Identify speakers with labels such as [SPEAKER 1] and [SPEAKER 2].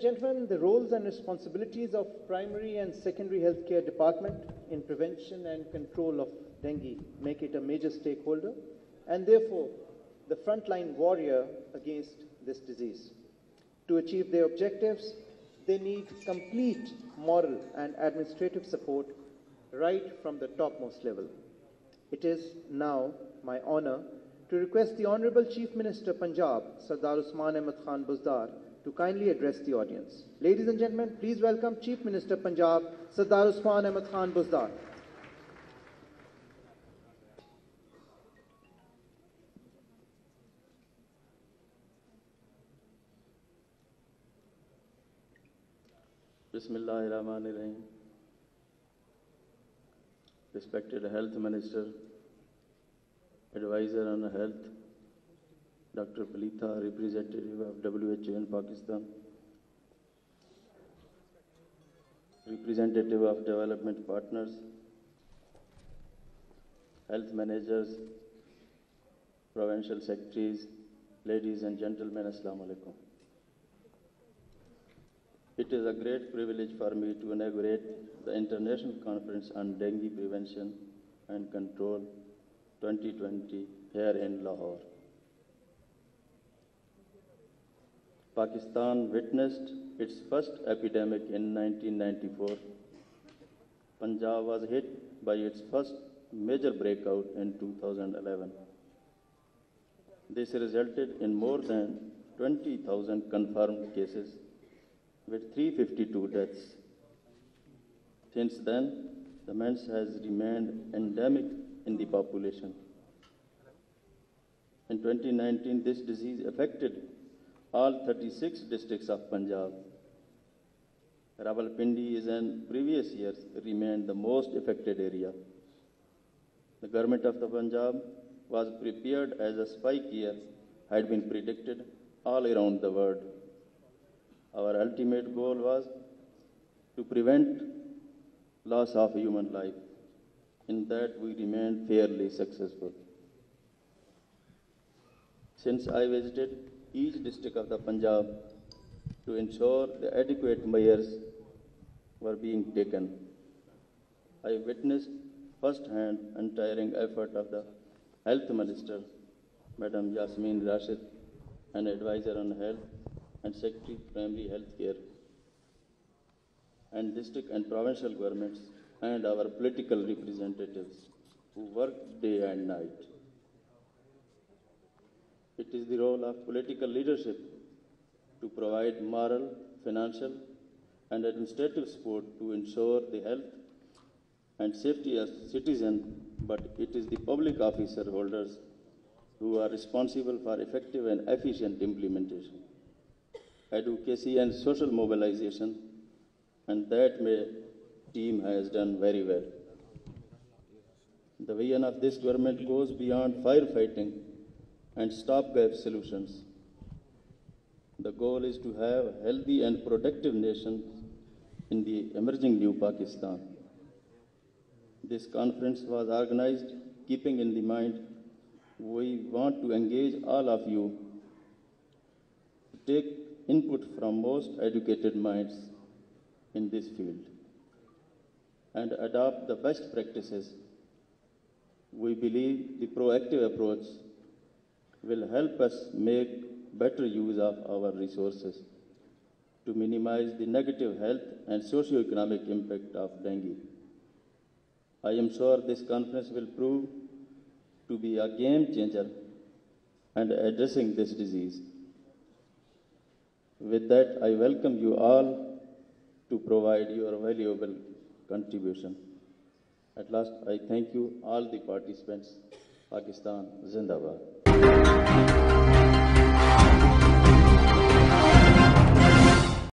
[SPEAKER 1] and gentlemen, the roles and responsibilities of primary and secondary healthcare department in prevention and control of dengue make it a major stakeholder and therefore the frontline warrior against this disease. To achieve their objectives, they need complete moral and administrative support right from the topmost level. It is now my honor to request the Honorable Chief Minister Punjab, Sardar Usman Ahmed Khan Buzdar, to kindly address the audience. Ladies and gentlemen, please welcome Chief Minister Punjab, Sardar Usman Ahmed Khan Buzdar.
[SPEAKER 2] Bismillahirrahmanirrahim. Respected Health Minister, Advisor on Health, Dr. Palitha, representative of WHO in Pakistan, representative of development partners, health managers, provincial secretaries, ladies and gentlemen, Assalamu alaikum. It is a great privilege for me to inaugurate the International Conference on Dengue Prevention and Control 2020 here in Lahore. Pakistan witnessed its first epidemic in 1994. Punjab was hit by its first major breakout in 2011. This resulted in more than 20,000 confirmed cases with 352 deaths. Since then, the menace has remained endemic in the population. In 2019, this disease affected all 36 districts of Punjab. Rawalpindi is in previous years remained the most affected area. The government of the Punjab was prepared as a spike year had been predicted all around the world. Our ultimate goal was to prevent loss of human life. In that, we remained fairly successful. Since I visited each district of the Punjab to ensure the adequate measures were being taken, I witnessed first-hand untiring effort of the Health Minister, Madam Yasmin Rashid, and Advisor on Health and Secretary Primary Health Care, and district and provincial governments, and our political representatives who work day and night. It is the role of political leadership to provide moral, financial, and administrative support to ensure the health and safety of citizens, but it is the public officer holders who are responsible for effective and efficient implementation, advocacy and social mobilization, and that team has done very well. The vision of this government goes beyond firefighting and stopgap solutions. The goal is to have a healthy and productive nation in the emerging new Pakistan. This conference was organized keeping in the mind we want to engage all of you to take input from most educated minds in this field and adopt the best practices. We believe the proactive approach will help us make better use of our resources to minimize the negative health and socio-economic impact of dengue. I am sure this conference will prove to be a game changer in addressing this disease. With that, I welcome you all to provide your valuable contribution. At last, I thank you all the participants. Pakistan Zindabad.